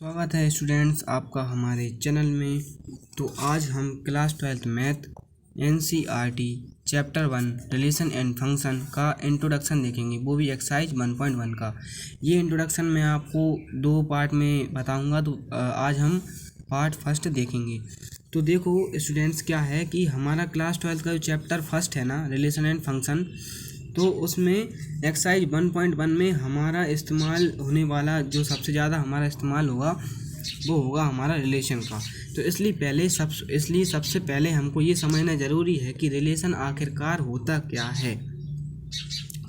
स्वागत है स्टूडेंट्स आपका हमारे चैनल में। तो आज हम class 12th math NCERT chapter 1 relation and function का इंट्रोडक्शन देखेंगे, वो भी एक्सरसाइज 1.1 का। ये इंट्रोडक्शन मैं आपको दो पार्ट में बताऊंगा। तो आज हम पार्ट फर्स्ट देखेंगे। तो देखो स्टूडेंट्स, क्या है कि हमारा क्लास 12th का जो चैप्टर फर्स्ट है ना, रिलेशन एंड फंक्शन, तो उसमें एक्सरसाइज 1.1 में हमारा इस्तेमाल होने वाला जो सबसे ज़्यादा हमारा इस्तेमाल होगा वो होगा हमारा रिलेशन का। तो इसलिए सबसे पहले हमको ये समझना ज़रूरी है कि रिलेशन आखिरकार होता क्या है।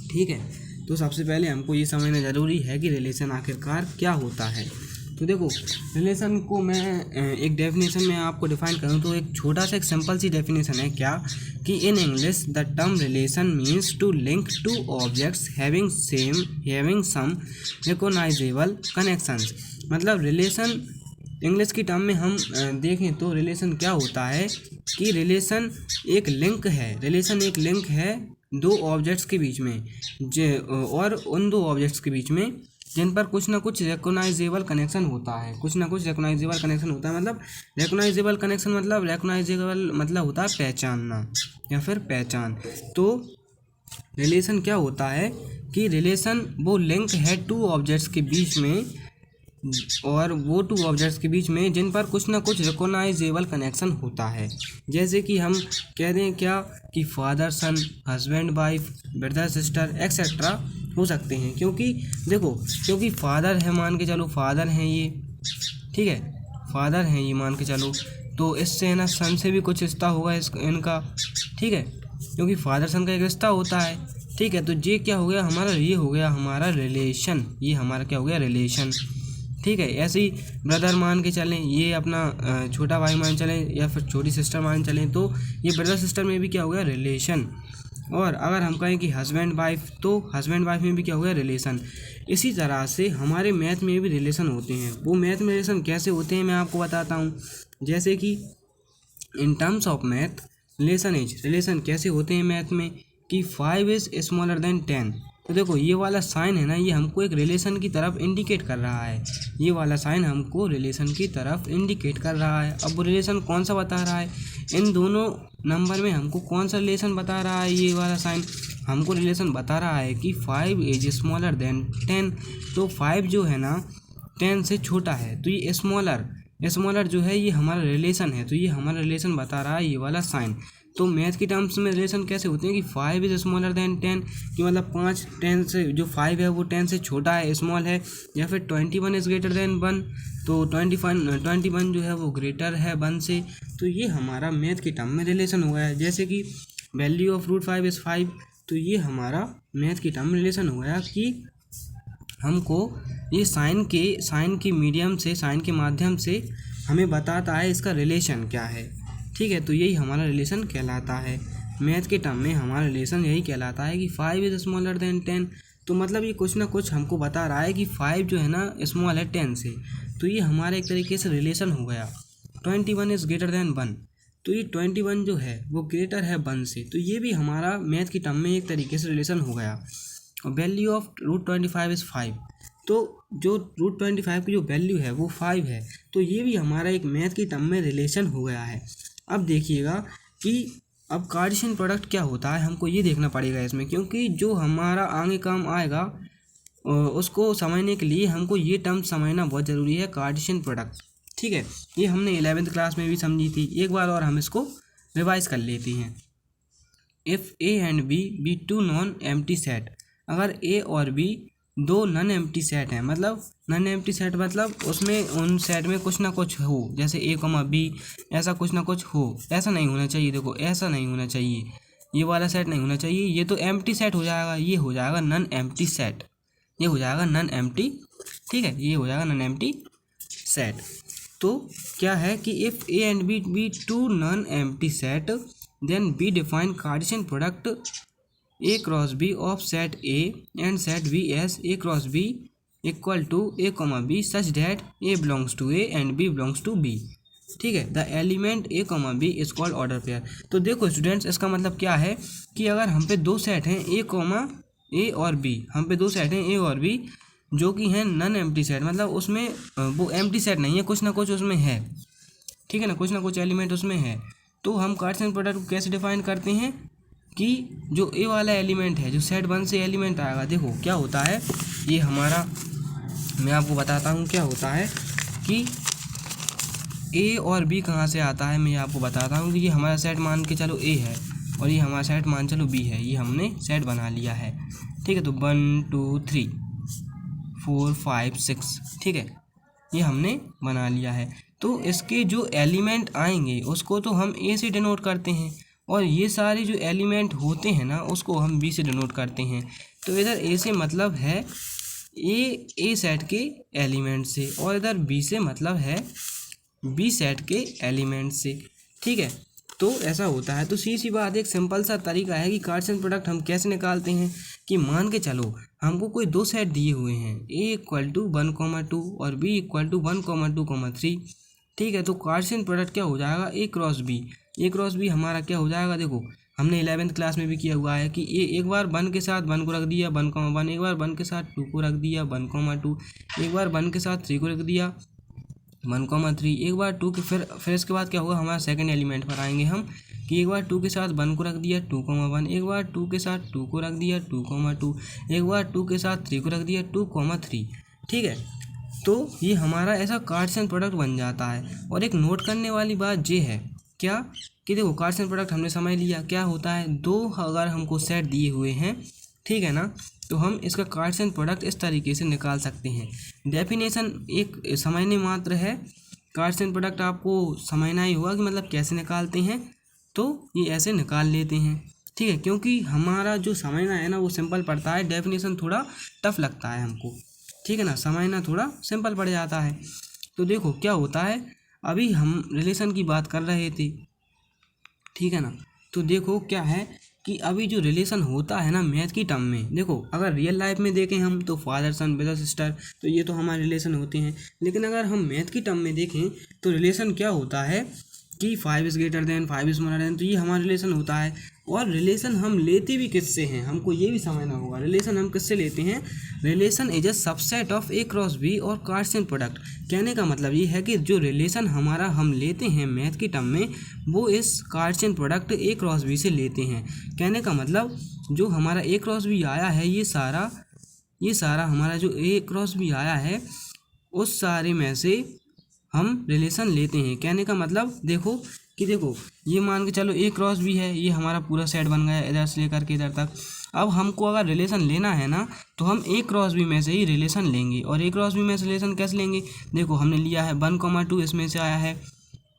ठीक है, तो सबसे पहले हमको ये समझना ज़रूरी है कि रिलेशन आखिरकार क्या होता है। तो देखो, रिलेशन को मैं एक डेफिनेशन में आपको डिफाइन करूँ तो एक छोटा सा एक सिंपल सी डेफिनेशन है क्या कि in English the term relation means to link two objects having some recognisable connections. मतलब रिलेशन इंग्लिश की टर्म में हम देखें तो रिलेशन क्या होता है कि रिलेशन एक लिंक है दो ऑब्जेक्ट्स के बीच में, और उन दो ऑब्जेक्ट्स के बीच में जिन पर कुछ ना कुछ रिकॉग्नाइजेबल कनेक्शन होता है। मतलब रिकॉग्नाइजेबल मतलब होता है पहचानना या फिर पहचान। तो रिलेशन क्या होता है कि रिलेशन वो लिंक है टू ऑब्जेक्ट्स के बीच में, और वो टू ऑब्जेक्ट्स के बीच में जिन पर कुछ ना कुछ रिकॉग्नाइजेबल कनेक्शन होता है। जैसे कि हम कह दें क्या कि father son, husband wife, brother sister etcetera हो सकते हैं। क्योंकि फादर है, मान के चलो फादर हैं ये, ठीक है, फादर हैं ये मान के चलो, तो इससे ना सन से भी कुछ रिश्ता होगा इनका, ठीक है, क्योंकि फादर सन का एक रिश्ता होता है। ठीक है, तो ये क्या हो गया हमारा, ये हो गया हमारा रिलेशन, ये हमारा क्या हो गया रिलेशन। ठीक है, ऐसे ही ब्रदर मान के चलें, ये अपना छोटा भाई मान चलें या फिर छोटी सिस्टर मान चलें, तो ये ब्रदर सिस्टर में भी क्या हो गया रिलेशन। और अगर हम कहें कि हस्बैंड वाइफ, तो हस्बैंड वाइफ में भी क्या हो गया रिलेशन। इसी तरह से हमारे मैथ में भी रिलेशन होते हैं। वो मैथ में रिलेशन कैसे होते हैं मैं आपको बताता हूँ। जैसे कि in terms of math relation कैसे होते हैं मैथ में कि 5 इज़ स्मॉलर देन 10। तो देखो ये वाला साइन है ना, ये हमको एक रिलेशन की तरफ इंडिकेट कर रहा है। ये वाला साइन हमको रिलेशन की तरफ इंडिकेट कर रहा है। अब वो रिलेशन कौन सा बता रहा है, इन दोनों नंबर में हमको कौन सा रिलेशन बता रहा है। ये वाला साइन हमको रिलेशन बता रहा है कि 5 इज स्मॉलर देन 10। तो 5 जो है ना 10 से छोटा है, तो ये स्मॉलर जो है ये हमारा रिलेशन है। तो ये हमारा रिलेशन बता रहा है ये वाला साइन। तो मैथ की टर्म्स में रिलेशन कैसे होते हैं कि 5 इज स्मॉलर देन 10, कि मतलब 5 10 से, जो 5 है वो 10 से छोटा है, स्मॉल है। या फिर 21 इज़ ग्रेटर देन 1, तो 21 जो है वो ग्रेटर है 1 से। तो ये हमारा मैथ की टर्म में रिलेशन हुआ है। जैसे कि वैल्यू ऑफ √5 इज़ 5, तो ये हमारा मैथ की टर्म में रिलेशन हो गया कि हमको ये साइन के मीडियम से, साइन के माध्यम से हमें बताता है इसका रिलेशन क्या है। ठीक है, तो यही हमारा रिलेशन कहलाता है। मैथ के टर्म में हमारा रिलेशन यही कहलाता है कि 5 इज़ स्मॉलर देन 10। तो मतलब ये कुछ ना कुछ हमको बता रहा है कि 5 जो है ना स्मॉल है 10 से। तो ये हमारा एक तरीके से रिलेशन हो गया। 21 इज़ ग्रेटर देन 1, तो ये 21 जो है वो ग्रेटर है 1 से। तो ये भी हमारा मैथ की टर्म में एक तरीके से रिलेशन हो गया। और वैल्यू ऑफ √25 इज़ 5, तो जो √25 की जो वैल्यू है वो 5 है। तो ये भी हमारा एक मैथ की टर्म में रिलेशन हो गया है। अब देखिएगा कि अब कार्टेशियन प्रोडक्ट क्या होता है, हमको ये देखना पड़ेगा इसमें, क्योंकि जो हमारा आगे काम आएगा उसको समझने के लिए हमको ये टर्म समझना बहुत ज़रूरी है, कार्टेशियन प्रोडक्ट। ठीक है, ये हमने 11th क्लास में भी समझी थी, एक बार और हम इसको रिवाइज कर लेते हैं। If A and B be two non empty set, अगर ए और बी दो नॉन एम्प्टी सेट हैं, मतलब नॉन एम्प्टी सेट मतलब उसमें उन सेट में कुछ ना कुछ हो, जैसे ए कॉमा बी, ऐसा कुछ ना कुछ हो। ऐसा नहीं होना चाहिए, देखो ऐसा नहीं होना चाहिए, ये वाला सेट नहीं होना चाहिए, ये तो एम्प्टी सेट हो जाएगा, ये हो जाएगा नॉन एम्प्टी सेट, ये हो जाएगा नॉन एम्प्टी। ठीक है, ये हो जाएगा नॉन एम्प्टी सेट। तो क्या है कि if A and B be two non empty set then be define Cartesian product A cross B of set A and set B as A cross B equal to A comma B such that A belongs to A and B belongs to B। ठीक है, the element A comma B is called order pair. तो देखो students, इसका मतलब क्या है कि अगर हम पे दो सेट हैं A और B, हम पे दो सेट हैं A और B, जो कि है नन एम्प्टी सेट, मतलब उसमें वो एम्प्टी सेट नहीं है, कुछ ना कुछ उसमें है, ठीक है ना, कुछ ना कुछ एलिमेंट उसमें है। तो हम कार्टेशियन प्रोडक्ट को कैसे डिफाइन करते हैं कि जो ए वाला एलिमेंट है, जो सेट 1 से एलिमेंट आएगा, देखो क्या होता है ये हमारा, मैं आपको बताता हूँ क्या होता है कि ए और बी कहाँ से आता है, मैं आपको बताता हूँ कि ये हमारा सेट मान के चलो ए है और ये हमारा सेट मान चलो बी है, ये हमने सेट बना लिया है, ठीक है। तो 1 2 3 4 5 6, ठीक है, ये हमने बना लिया है। तो इसके जो एलिमेंट आएंगे उसको तो हम ए से डिनोट करते हैं, और ये सारे जो एलिमेंट होते हैं ना उसको हम बी से डिनोट करते हैं। तो इधर ए से मतलब है ए सेट के एलिमेंट से, और इधर बी से मतलब है बी सेट के एलिमेंट से, ठीक है। तो ऐसा होता है। तो सी बात, एक सिंपल सा तरीका है कि कार्टेशियन प्रोडक्ट हम कैसे निकालते हैं कि मान के चलो हमको कोई दो सेट दिए हुए हैं, ए इक्वल टू 1,2 और बी इक्वल टू 1,2,3, ठीक है। तो कार्टेशियन प्रोडक्ट क्या हो जाएगा, ए क्रॉस बी। ए क्रॉस बी हमारा क्या हो जाएगा, देखो हमने 11वीं क्लास में भी किया हुआ है कि एक बार 1 के साथ 1 को रख दिया 1,1, एक बार 1 के साथ 2 को रख दिया 1,2, एक बार 1 के साथ 3 को रख दिया 1,3, एक बार 2 के फिर इसके बाद क्या होगा, हमारा सेकंड एलिमेंट पर आएंगे हम कि एक बार 2 के साथ 1 को रख दिया 2,1, एक बार 2 के साथ 2 को रख दिया 2,2, एक बार 2 के साथ 3 को रख दिया 2,3, ठीक है। तो ये हमारा ऐसा कार्टेशियन प्रोडक्ट बन जाता है। और एक नोट करने वाली बात ये है क्या कि देखो कार्टेशियन प्रोडक्ट हमने समझ लिया क्या होता है, दो अगर हमको सेट दिए हुए हैं, ठीक है ना, तो हम इसका कार्टेशियन प्रोडक्ट इस तरीके से निकाल सकते हैं। डेफिनेशन एक समझने मात्र है, कार्टेशियन प्रोडक्ट आपको समझना ही होगा कि मतलब कैसे निकालते हैं, तो ये ऐसे निकाल लेते हैं, ठीक है। क्योंकि हमारा जो समझना है ना वो सिंपल पड़ता है, डेफिनेशन थोड़ा टफ लगता है हमको, ठीक है ना, समझना थोड़ा सिंपल पड़ जाता है। तो देखो क्या होता है, अभी हम रिलेशन की बात कर रहे थे, ठीक है ना। तो देखो क्या है कि अभी जो रिलेशन होता है ना मैथ की टर्म में, देखो अगर रियल लाइफ में देखें हम तो फादर सन ब्रदर सिस्टर, तो ये तो हमारे रिलेशन होते हैं। लेकिन अगर हम मैथ की टर्म में देखें तो रिलेशन क्या होता है कि 5 is greater than 5 is smaller than, तो ये हमारा रिलेशन होता है। और रिलेशन हम लेते भी किससे हैं, हमको ये भी समझना होगा, रिलेशन हम किससे लेते हैं। Relation is a subset of A cross B और कार्टेशियन प्रोडक्ट। कहने का मतलब ये है कि जो रिलेशन हमारा हम लेते हैं मैथ की टर्म में, वो इस Cartesian product A cross B से लेते हैं। कहने का मतलब जो हमारा ए क्रॉस बी आया है, ये सारा हमारा जो ए क्रॉस बी आया है, उस सारे में से हम रिलेशन लेते हैं। कहने का मतलब देखो कि देखो ये मान के चलो ए क्रॉस बी है, ये हमारा पूरा सेट बन गया इधर से लेकर के इधर तक। अब हमको अगर रिलेशन लेना है ना तो हम ए क्रॉस बी में से ही रिलेशन लेंगे। और ए क्रॉस बी में से रिलेशन कैसे लेंगे, देखो हमने लिया है 1,2 इसमें से आया है,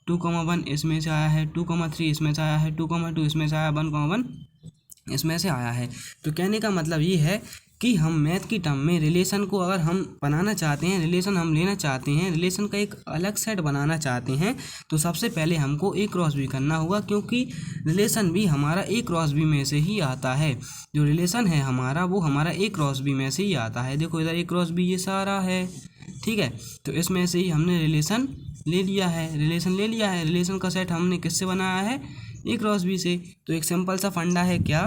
2,1 इसमें से आया है, 2,3 इसमें से आया है, 2,2 इसमें से आया, 1,1 इसमें से आया है। तो कहने का मतलब ये है कि हम मैथ की टर्म में रिलेशन को अगर हम बनाना चाहते हैं, रिलेशन हम लेना चाहते हैं, रिलेशन का एक अलग सेट बनाना चाहते हैं, तो सबसे पहले हमको ए क्रॉस बी करना होगा, क्योंकि रिलेशन भी हमारा ए क्रॉस बी में से ही आता है। जो रिलेशन है हमारा वो हमारा ए क्रॉस बी में से ही आता है। देखो इधर ए क्रॉस बी ये सारा है, ठीक है। तो इसमें से ही हमने रिलेशन ले लिया है, रिलेशन का सेट हमने किससे बनाया है, ए क्रॉस बी से। तो एक सिंपल सा फंडा है क्या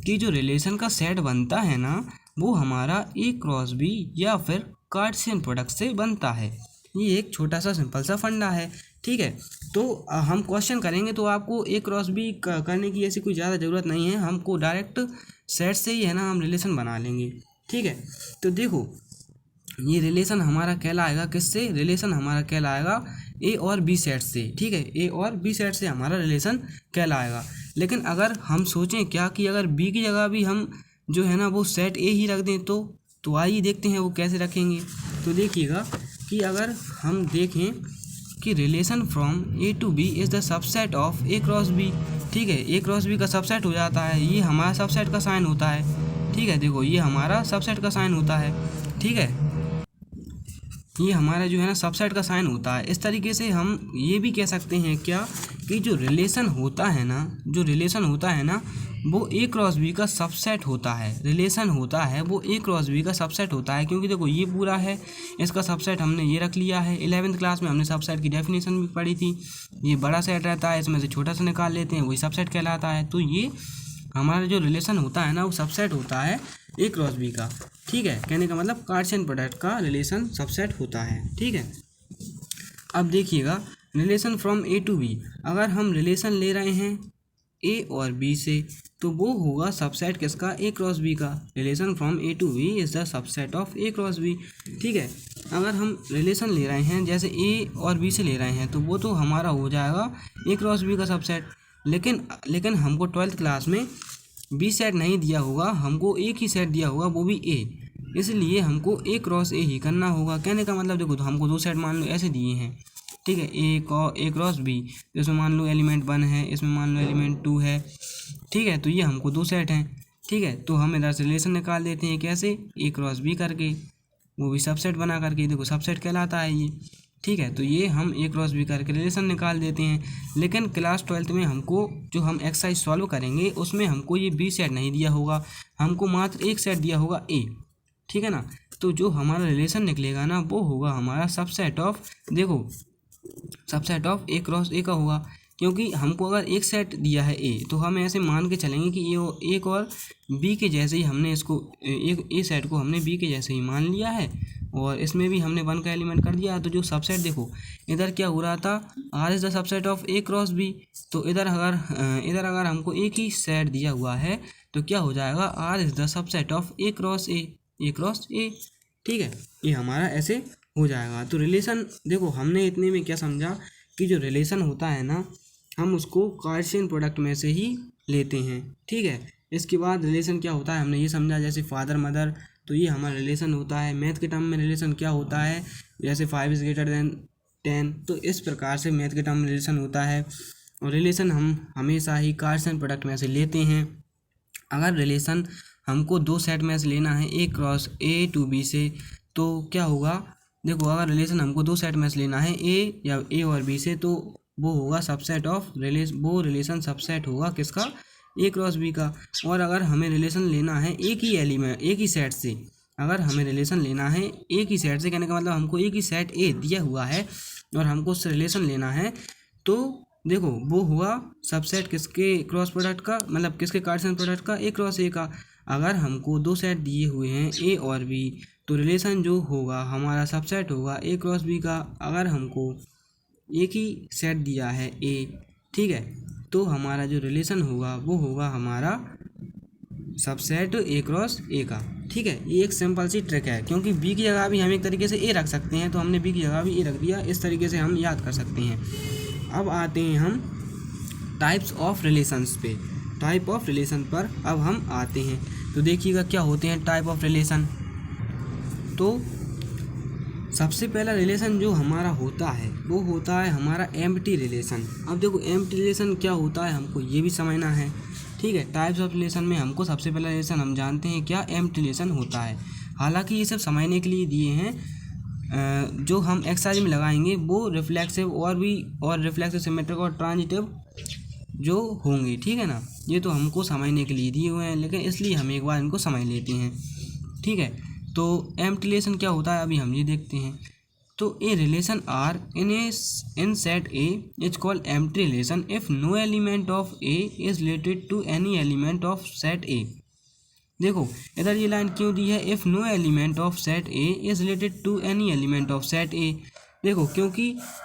कि जो रिलेशन का सेट बनता है ना वो हमारा ए क्रॉस बी या फिर कार्टेशियन प्रोडक्ट से बनता है। ये एक छोटा सा सिंपल सा फंडा है, ठीक है। तो हम क्वेश्चन करेंगे तो आपको ए क्रॉस बी करने की ऐसी कोई ज़्यादा ज़रूरत नहीं है, हमको डायरेक्ट सेट से ही है ना हम रिलेशन बना लेंगे, ठीक है। तो देखो ये रिलेशन हमारा कहलाएगा किससे, रिलेशन हमारा कहलाएगा ए और बी सेट से, ठीक है। ए और बी सेट से हमारा रिलेशन कहलाएगा। लेकिन अगर हम सोचें क्या कि अगर बी की जगह भी हम जो है ना वो सेट ए ही रख दें तो आइए देखते हैं वो कैसे रखेंगे। तो देखिएगा कि अगर हम देखें कि relation from A to B is the subset of A cross B, ठीक है। ए क्रॉस बी का सबसेट हो जाता है, ये हमारा सबसेट का साइन होता है, ठीक है। देखो ये हमारा सबसेट का साइन होता है, ठीक है, ये हमारा जो है ना सबसेट का साइन होता है। इस तरीके से हम ये भी कह सकते हैं क्या कि जो रिलेशन होता है ना वो ए क्रॉस बी का सबसेट होता है। रिलेशन होता है वो ए क्रॉस बी का सबसेट होता है, क्योंकि देखो ये पूरा है, इसका सबसेट हमने ये रख लिया है। 11वीं क्लास में हमने सबसेट की डेफिनेशन भी पढ़ी थी। ये बड़ा सेट रहता है, इसमें से छोटा सा निकाल लेते हैं, वही सबसेट कहलाता है। तो ये हमारा जो रिलेशन होता है ना वो सबसेट होता है ए क्रॉस बी का। ठीक है, कहने का मतलब कार्टेशियन प्रोडक्ट का रिलेशन सबसेट होता है। ठीक है, अब देखिएगा relation from A to B, अगर हम रिलेशन ले रहे हैं ए और बी से तो वो होगा सबसेट किसका, ए क्रॉस बी का। Relation from A to B is the subset of A cross B. ठीक है, अगर हम रिलेशन ले रहे हैं जैसे ए और बी से ले रहे हैं तो वो तो हमारा हो जाएगा ए क्रॉस बी का सबसेट। लेकिन हमको 12th क्लास में बी सेट नहीं दिया होगा, हमको एक ही सेट दिया होगा, वो भी ए, इसलिए हमको ए क्रॉस ए ही करना होगा। कहने का मतलब देखो, तो हमको 2 सेट मान लो ऐसे दिए हैं। ठीक है, ए क्रॉस बी, इसमें मान लो एलिमेंट 1 है, इसमें मान लो एलिमेंट 2 है। ठीक है, तो ये हमको 2 सेट हैं। ठीक है, तो हम इधर से रिलेशन निकाल देते हैं कैसे, ए क्रॉस बी करके, वो भी सबसेट बना करके, देखो सबसेट कहलाता है ये। ठीक है, तो ये हम ए क्रॉस बी करके रिलेशन निकाल देते हैं। लेकिन क्लास 12th में हमको जो हम एक्सरसाइज सॉल्व करेंगे उसमें हमको ये बी सेट नहीं दिया होगा, हमको मात्र एक सेट दिया होगा ए। ठीक है ना, तो जो हमारा रिलेशन निकलेगा ना वो होगा हमारा सबसेट ऑफ, देखो सबसेट ऑफ ए क्रॉस ए का होगा, क्योंकि हमको अगर एक सेट दिया है ए तो हम ऐसे मान के चलेंगे कि ये एक और बी के जैसे ही हमने इसको एक ए सेट को हमने बी के जैसे ही मान लिया है, और इसमें भी हमने 1 का एलिमेंट कर दिया। तो जो सबसेट देखो इधर क्या हो रहा था, R is the subset of A cross B, तो इधर अगर हमको एक ही सेट दिया हुआ है तो क्या हो जाएगा, R is the subset of A cross A. ठीक है, ये हमारा ऐसे हो जाएगा। तो रिलेशन देखो हमने इतने में क्या समझा कि जो रिलेशन होता है ना हम उसको कार्टेशियन प्रोडक्ट में से ही लेते हैं। ठीक है, इसके बाद रिलेशन क्या होता है हमने ये समझा, जैसे फादर मदर, तो ये हमारा रिलेशन होता है। मैथ के टर्म में रिलेशन क्या होता है, जैसे 5 इज़ ग्रेटर देन 10, तो इस प्रकार से मैथ के टर्म में रिलेशन होता है। और रिलेशन हम हमेशा ही कार्टेशियन प्रोडक्ट में से लेते हैं। अगर रिलेशन हमको 2 सेट में से लेना है A cross A to B से, तो क्या होगा, देखो अगर रिलेशन हमको 2 सेट में से लेना है ए और बी से, तो वो होगा सबसेट ऑफ वो रिलेशन सबसेट होगा किसका, ए क्रॉस बी का। और अगर हमें रिलेशन लेना है एक ही सेट से, अगर हमें रिलेशन लेना है एक ही सेट से, कहने का मतलब हमको एक ही सेट ए दिया हुआ है और हमको उससे रिलेशन लेना है, तो देखो वो हुआ सबसेट किसके क्रॉस प्रोडक्ट का, मतलब किसके कार्टेशियन प्रोडक्ट का, ए क्रॉस ए का। अगर हमको 2 सेट दिए हुए हैं ए और बी तो रिलेशन जो होगा हमारा सबसेट होगा ए क्रॉस बी का। अगर हमको एक ही सेट दिया है ए, ठीक है, तो हमारा जो रिलेशन होगा वो होगा हमारा सबसेट ए क्रॉस ए का। ठीक है, ये एक सिंपल सी ट्रिक है, क्योंकि बी की जगह भी हम एक तरीके से ए रख सकते हैं, तो हमने बी की जगह भी ए रख दिया, इस तरीके से हम याद कर सकते हैं। अब आते हैं हम टाइप्स ऑफ रिलेशंस पे, टाइप ऑफ रिलेशन पर अब हम आते हैं। तो देखिएगा क्या होते हैं टाइप ऑफ रिलेशन। तो सबसे पहला रिलेशन जो हमारा होता है वो होता है हमारा एम्प्टी रिलेशन। अब देखो एम्प्टी रिलेशन क्या होता है हमको ये भी समझना है। ठीक है, टाइप्स ऑफ रिलेशन में हमको सबसे पहला रिलेशन हम जानते हैं क्या, एम्प्टी रिलेशन होता है। हालांकि ये सब समझने के लिए दिए हैं, जो हम एक्सरसाइज में लगाएंगे वो रिफ्लेक्सिव और रिफ्लेक्सिव सिमेट्रिक और ट्रांजिटिव जो होंगे। ठीक है ना, ये तो हमको समझने के लिए दिए हुए हैं, लेकिन इसलिए हम एक बार इनको समझ लेते हैं। ठीक है, तो एम्प्टी रिलेशन क्या होता है अभी हम ये देखते हैं। तो a relation R in set A is called empty relation if no element of A is related to any element of set A. देखो इधर ये लाइन क्यों दी है, if no element of set A is related to any element of set A. देखो क्योंकि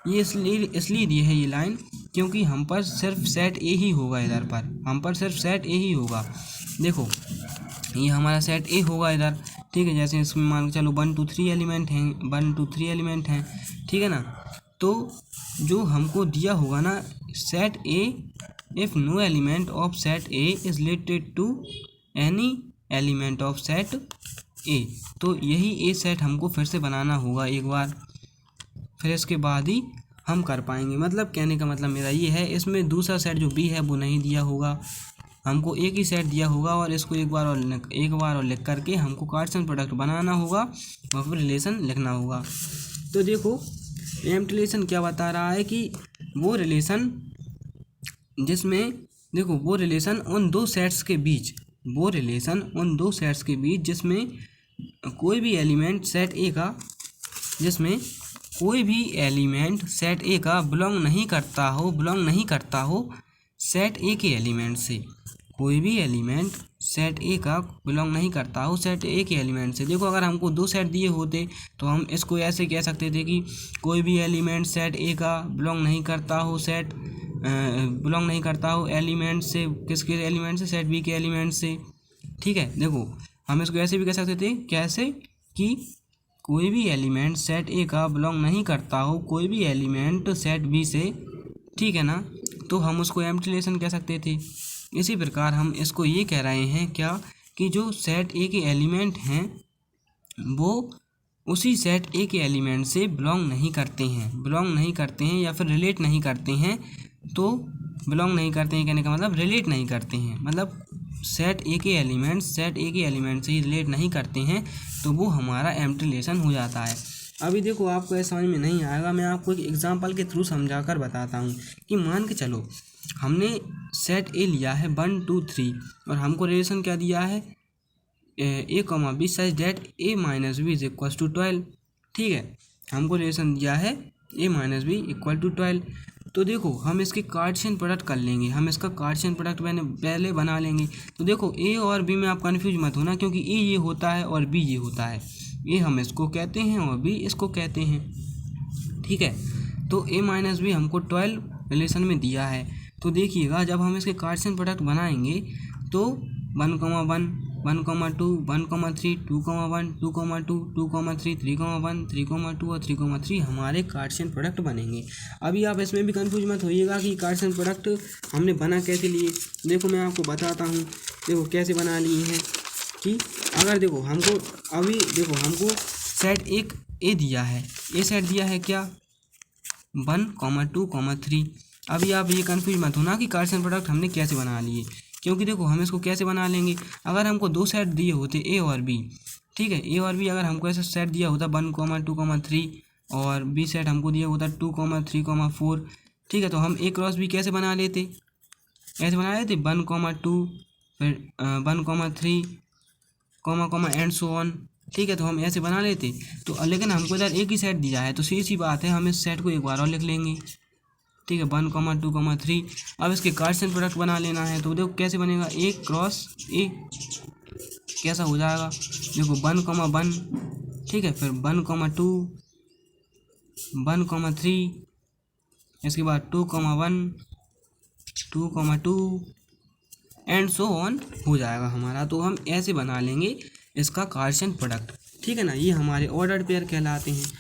ये इसलिए दी है ये लाइन, क्योंकि हम पर सिर्फ सेट ए ही होगा, इधर पर हम पर सिर्फ सेट ए ही होगा। देखो ये हमारा सेट ए होगा इधर। ठीक है, जैसे इसमें मान के चलो 1 2 3 एलिमेंट हैं, ठीक है ना। तो जो हमको दिया होगा ना set A if no element of set A is related to any element of set A, तो यही ए सेट हमको फिर से बनाना होगा एक बार, फिर इसके बाद ही हम कर पाएंगे। मतलब कहने का मतलब मेरा ये है, इसमें दूसरा सेट जो बी है वो नहीं दिया होगा, हमको एक ही सेट दिया होगा और इसको एक बार और लिख करके हमको कार्टेशियन प्रोडक्ट बनाना होगा और फिर रिलेशन लिखना होगा। तो देखो एम्प्टी रिलेशन क्या बता रहा है कि वो रिलेशन जिसमें, देखो वो रिलेशन उन 2 सेट्स के बीच, जिसमें कोई भी एलिमेंट सेट ए का बिलोंग नहीं करता हो सेट ए के एलिमेंट से। कोई भी एलिमेंट सेट ए का बिलोंग नहीं करता हो सेट ए के एलिमेंट से। देखो अगर हमको दो सेट दिए होते तो हम इसको ऐसे कह सकते थे कि कोई भी एलिमेंट सेट ए का बिलोंग नहीं करता हो एलिमेंट से, किसके एलिमेंट से, सेट बी के एलिमेंट से। ठीक है, देखो हम इसको ऐसे भी कह सकते थे, कैसे कि कोई भी एलिमेंट सेट ए का बिलोंग नहीं करता हो कोई भी एलिमेंट सेट बी से। ठीक है ना, तो हम उसको एम्प्टी रिलेशन कह सकते थे। इसी प्रकार हम इसको ये कह रहे हैं क्या कि जो सेट ए के एलिमेंट हैं वो उसी सेट ए के एलिमेंट से बिलोंग नहीं करते हैं या फिर रिलेट नहीं करते हैं। तो बिलोंग नहीं करते हैं कहने का मतलब रिलेट नहीं करते हैं, मतलब सेट ए के एलिमेंट से ही रिलेट नहीं करते हैं, तो वो हमारा एम्प्टी रिलेशन हो जाता है। अभी देखो आपको ऐसा समझ में नहीं आएगा, मैं आपको एक एग्जांपल के थ्रू समझा कर बताता हूँ कि मान के चलो हमने सेट ए लिया है 1 2 3 और हमको रिलेशन क्या दिया है A comma B such that A minus B is equal to 12। ठीक है, हमको रिलेशन दिया है A minus B equal to 12। तो देखो हम इसके कार्टेशियन प्रोडक्ट कर लेंगे, हम इसका कार्टेशियन प्रोडक्ट पहले बना लेंगे। तो देखो ए और बी में आप कन्फ्यूज मत होना, क्योंकि ए ये होता है और बी ये होता है। ए हम इसको कहते हैं और बी इसको कहते हैं। ठीक है, तो ए माइनस बी हमको 12 रिलेशन में दिया है। तो देखिएगा जब हम इसके कार्टेशियन प्रोडक्ट बनाएंगे तो 1, 1, 1, 2, 1, 3, 2, 1, 2, 2, 2, 3, 3, 1, 3, 2 और 3, 3 हमारे कार्टेशियन प्रोडक्ट बनेंगे। अभी आप इसमें भी कंफ्यूज मत होइएगा कि कार्टेशियन प्रोडक्ट हमने बना कैसे लिए। देखो मैं आपको बताता हूँ, देखो कैसे बना लिए हैं कि अगर देखो हमको सेट एक ए दिया है, ए सेट दिया है क्या 1, 2, 3। अभी आप ये कंफ्यूज मत होना कि कार्टेशियन प्रोडक्ट हमने कैसे बना लिए, क्योंकि देखो हम इसको कैसे बना लेंगे। अगर हमको दो सेट दिए होते ए और बी, ठीक है, ए और बी अगर हमको ऐसा सेट दिया होता 1, 2, 3 और बी सेट हमको दिया होता 2, 3, 4। ठीक है, तो हम ए क्रॉस बी कैसे बना लेते, ऐसे बना लेते 1, 2 फिर 1, 3 एंड सो ऑन। ठीक है, तो हम ऐसे बना लेते। तो लेकिन हमको इधर एक ही सेट दिया है, तो सीधी बात है हम इस सेट को एक बार और लिख लेंगे। ठीक है, 1, 2, 3। अब इसके कार्टेशियन प्रोडक्ट बना लेना है। तो देखो कैसे बनेगा, ए क्रॉस ए कैसा हो जाएगा, देखो 1, 1। ठीक है, फिर 1, 2 1, 3 इसके बाद 2, 1 2, 2 एंड सो ऑन हो जाएगा हमारा। तो हम ऐसे बना लेंगे इसका कार्टेशियन प्रोडक्ट। ठीक है ना, ये हमारे ऑर्डर्ड पेयर कहलाते हैं।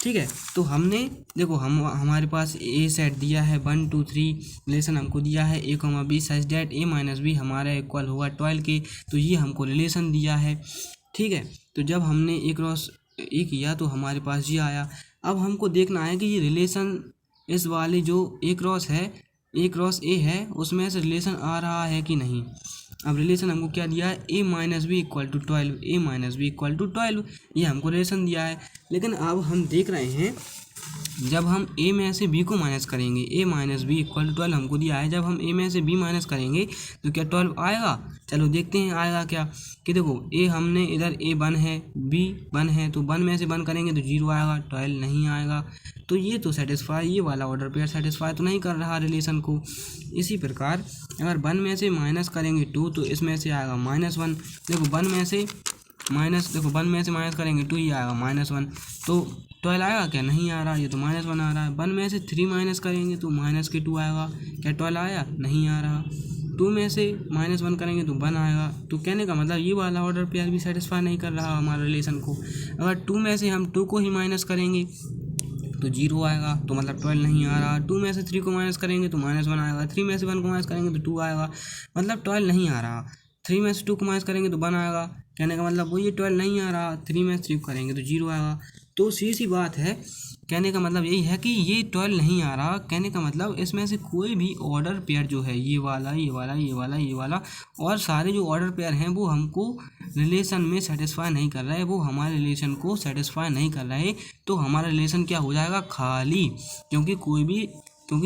ठीक है, तो हमने देखो हमारे पास ए सेट दिया है 1, 2, 3 रिलेशन हमको दिया है A comma B such that A minus B हमारा इक्वल होगा 12 के। तो ये हमको रिलेशन दिया है। ठीक है, तो जब हमने ए क्रॉस ए किया तो हमारे पास ये आया। अब हमको देखना है कि ये रिलेशन इस वाले जो ए क्रॉस ए है उसमें से रिलेशन आ रहा है कि नहीं। अब रिलेशन हमको क्या दिया है, A minus B equal to 12 ये हमको रिलेशन दिया है। लेकिन अब हम देख रहे हैं जब हम ए में से बी को माइनस करेंगे, ए माइनस बी इक्वल टू 12 हमको दिया है, जब हम ए में से बी माइनस करेंगे तो क्या 12 आएगा। चलो देखते हैं आएगा क्या। कि देखो ए हमने इधर ए 1 है बी 1 है, तो 1 में से 1 करेंगे तो 0 आएगा, 12 नहीं आएगा। तो ये तो सेटिस्फाई, ये वाला ऑर्डर पेयर सेटिस्फाई तो नहीं कर रहा रिलेशन को। इसी प्रकार अगर 1 में से माइनस करेंगे 2 तो इसमें से आएगा -1। देखो 1 में से माइनस करेंगे 2 ही आएगा -1। तो 12 आएगा क्या, नहीं आ रहा, ये तो -1 आ रहा है। 1 में से 3 माइनस करेंगे तो -2 आएगा, क्या 12 आया, नहीं आ रहा। 2 में से -1 करेंगे तो 1 आएगा। तो कहने का मतलब ये वाला ऑर्डर पेयर भी सेटिस्फाई नहीं कर रहा हमारे रिलेशन को। अगर 2 में से हम 2 को ही माइनस करेंगे तो 0 आएगा, तो मतलब 12 नहीं आ रहा। 2 में से 3 को माइनस करेंगे तो -1 आएगा, 3 में से 1 को माइनस करेंगे तो 2 आएगा, मतलब 12 नहीं आ रहा। 3 में से 2 को माइनस करेंगे तो 1 आएगा, कहने का मतलब वो ये 12 नहीं आ रहा। 3 में से 3 करेंगे तो 0 आएगा। तो सीधी बात है, कहने का मतलब यही है कि ये 12 नहीं आ रहा। कहने का मतलब इसमें से कोई भी ऑर्डर पेयर जो है ये वाला और सारे जो ऑर्डर पेयर हैं वो हमको रिलेशन में सेटिस्फाई नहीं कर रहे, वो हमारे रिलेशन को सेटिस्फाई नहीं कर रहे। तो हमारा रिलेशन क्या हो जाएगा, खाली, क्योंकि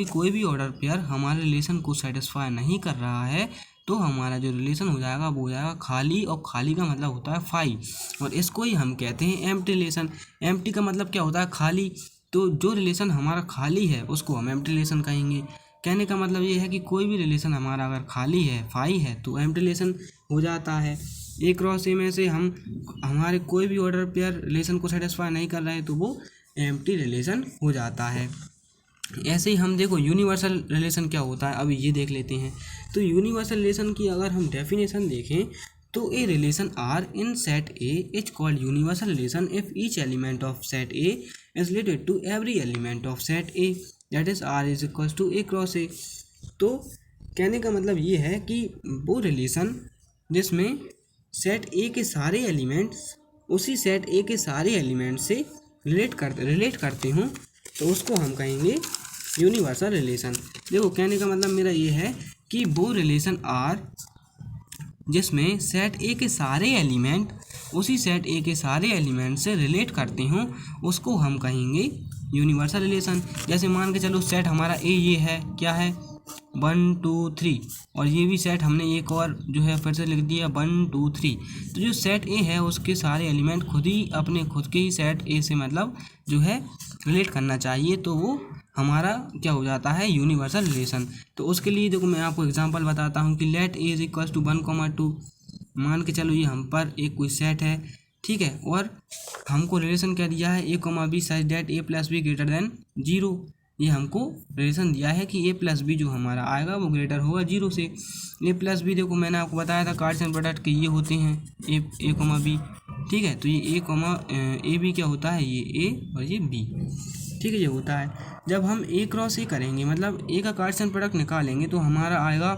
कोई भी ऑर्डर पेयर हमारे रिलेशन को सेटिस्फाई नहीं कर रहा है। तो हमारा जो रिलेशन हो जाएगा वो हो जाएगा खाली, और खाली का मतलब होता है फाई, और इसको ही हम कहते हैं एम्प्टी रिलेशन। एम्प्टी का मतलब क्या होता है, खाली। तो जो रिलेशन हमारा खाली है उसको हम एम्प्टी रिलेशन कहेंगे। कहने का मतलब ये है कि कोई भी रिलेशन हमारा अगर खाली है, फाई है, तो एम्प्टी रिलेशन हो जाता है। ए क्रॉस ए में से हम हमारे कोई भी ऑर्डर पेयर रिलेशन को सेटिस्फाई नहीं कर रहे हैं तो वो एम्प्टी रिलेशन हो जाता है। ऐसे ही हम देखो यूनिवर्सल रिलेशन क्या होता है, अभी ये देख लेते हैं। तो यूनिवर्सल रिलेशन की अगर हम डेफिनेशन देखें तो a relation R in set A is called universal relation if each element of set A is related to every element of set A, that is R is equal to A cross A. तो कहने का मतलब ये है कि वो relation जिसमें set ए के सारे एलिमेंट्स उसी सेट ए के सारे एलिमेंट से रिलेट करते हों तो उसको हम कहेंगे यूनिवर्सल रिलेशन। देखो कहने का मतलब मेरा ये है कि वो रिलेशन आर जिसमें सेट ए के सारे एलिमेंट उसी सेट ए के सारे एलिमेंट से रिलेट करते हों उसको हम कहेंगे यूनिवर्सल रिलेशन। जैसे मान के चलो सेट हमारा ए ये है, क्या है 1 2 3, और ये भी सेट हमने एक और जो है फिर से लिख दिया 1 2 3। तो जो सेट ए है उसके सारे एलिमेंट खुद ही अपने खुद के ही सेट ए से मतलब जो है रिलेट करना चाहिए, तो वो हमारा क्या हो जाता है यूनिवर्सल रिलेशन। तो उसके लिए देखो मैं आपको एग्जांपल बताता हूँ कि let A is equal to 1, 2। मान के चलो ये हम पर एक कोई सेट है, ठीक है, और हमको रिलेशन क्या दिया है a, b such that a plus be greater than 0। ये हमको रिलेशन दिया है कि a प्लस बी जो हमारा आएगा वो ग्रेटर होगा 0 से। a प्लस बी देखो मैंने आपको बताया था कार्टेशियन प्रोडक्ट के ये होते हैं a, b, ठीक है। तो ये a b क्या होता है, ये a और ये b, ठीक है, ये होता है। जब हम a क्रॉस a करेंगे मतलब a का कार्टेशियन प्रोडक्ट निकालेंगे तो हमारा आएगा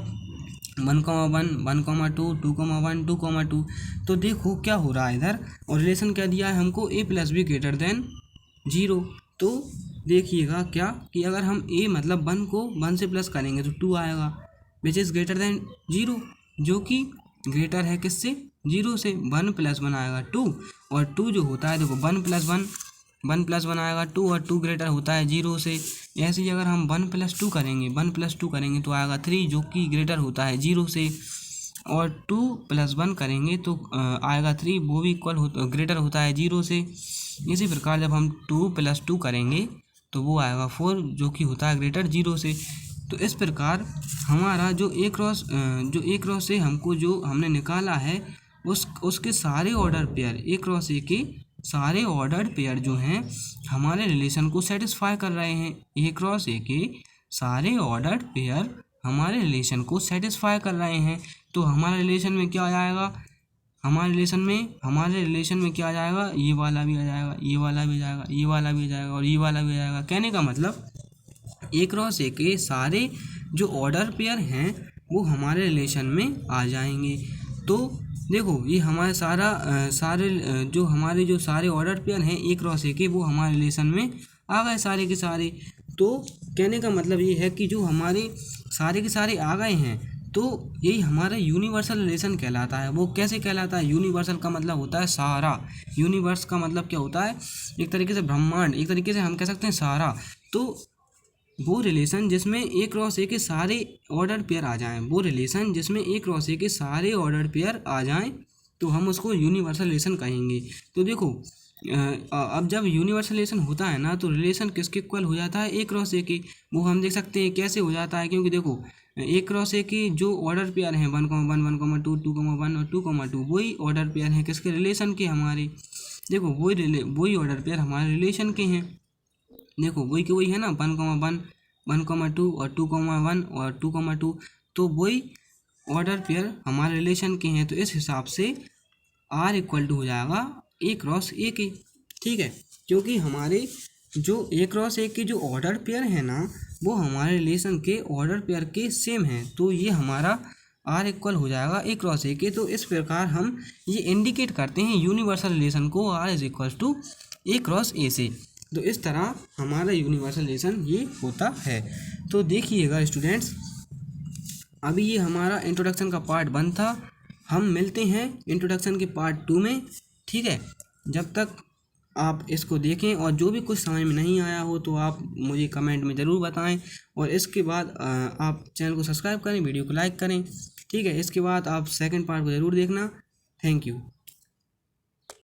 1, 1, 1, 2, 2, 1, 2, 2। तो देखो क्या हो रहा है इधर, और रिलेशन क्या दिया है हमको a plus be greater than 0। तो देखिएगा क्या कि अगर हम a मतलब 1 को 1 से प्लस करेंगे तो 2 आएगा विच इज़ ग्रेटर देन 0, जो कि ग्रेटर है किससे 0 से। 1 प्लस 1 आएगा 2, और 2 जो होता है देखो 1 प्लस 1 आएगा 2, और 2 ग्रेटर होता है 0 से। ऐसे ही अगर हम 1 प्लस 2 करेंगे तो आएगा 3, जो कि ग्रेटर होता है 0 से। और 2 प्लस 1 करेंगे तो आएगा 3, वो भी ग्रेटर होता है 0 से। इसी प्रकार जब हम 2 प्लस 2 करेंगे तो वो आएगा 4, जो कि होता है ग्रेटर 0 से। तो इस प्रकार हमारा जो ए क्रॉस से हमको जो हमने निकाला है उसके सारे ऑर्डर पेयर ए क्रॉस ए के सारे ऑर्डर्ड पेयर जो हैं हमारे रिलेशन को सेटिस्फाई कर रहे हैं। ए क्रॉस ए के सारे ऑर्डर्ड पेयर हमारे रिलेशन को सेटिस्फाई कर रहे हैं। तो हमारे रिलेशन में क्या आ जाएगा, हमारे रिलेशन में क्या आ जाएगा, ये वाला भी आ जाएगा, ये वाला भी आ जाएगा, ये वाला भी आ जाएगा, और ये वाला भी आ जाएगा। कहने का मतलब ए क्रॉस ए के सारे जो ऑर्डर पेयर हैं वो हमारे रिलेशन में आ जाएंगे। तो देखो ये हमारे जो सारे ऑर्डर पेयर हैं ए क्रॉस ए के वो हमारे रिलेशन में आ गए सारे के सारे। तो कहने का मतलब ये है कि जो हमारे सारे के सारे आ गए हैं तो यही हमारा यूनिवर्सल रिलेशन कहलाता है। वो कैसे कहलाता है, यूनिवर्सल का मतलब होता है सारा, यूनिवर्स का मतलब क्या होता है, एक तरीके से ब्रह्मांड, एक तरीके से हम कह सकते हैं सारा। तो वो रिलेशन जिसमें ए क्रॉस ए के सारे ऑर्डर पेयर आ जाएं, वो रिलेशन जिसमें ए क्रॉस ए के सारे ऑर्डर पेयर आ जाएं तो हम उसको यूनिवर्सल रिलेशन कहेंगे। तो देखो अब जब यूनिवर्सल रिलेशन होता है ना तो रिलेशन किसके इक्वल हो जाता है, ए क्रॉस ए के। वो हम देख सकते हैं कैसे हो जाता है, क्योंकि देखो ए क्रॉस ए के जो ऑर्डर पेयर हैं 1, 1, 2, 2, 1 और 2, 2 वही ऑर्डर पेयर हैं किसके, रिलेशन के हमारे। देखो वही ऑर्डर पेयर हमारे रिलेशन के हैं। देखो वही के वही है ना 1, 1, 1, 2 और 2, 1 और 2, 2। तो वही ऑर्डर पेयर हमारे रिलेशन के हैं। तो इस हिसाब से आर इक्वल टू हो जाएगा ए क्रॉस ए के, ठीक है, क्योंकि हमारे जो ए क्रॉस ए के जो ऑर्डर पेयर है ना वो हमारे रिलेशन के ऑर्डर पेयर के सेम हैं। तो ये हमारा आर इक्वल हो जाएगा ए क्रॉस ए के। तो इस प्रकार हम ये इंडिकेट करते हैं यूनिवर्सल रिलेशन को, R is equal to A cross A से। तो इस तरह हमारा यूनिवर्सल रिलेशन ये होता है। तो देखिएगा स्टूडेंट्स, अभी ये हमारा इंट्रोडक्शन का पार्ट 1 था। हम मिलते हैं इंट्रोडक्शन के पार्ट 2 में, ठीक है। जब तक आप इसको देखें और जो भी कुछ समझ में नहीं आया हो तो आप मुझे कमेंट में ज़रूर बताएं, और इसके बाद आप चैनल को सब्सक्राइब करें, वीडियो को लाइक करें, ठीक है। इसके बाद आप सेकंड पार्ट को ज़रूर देखना। Thank you.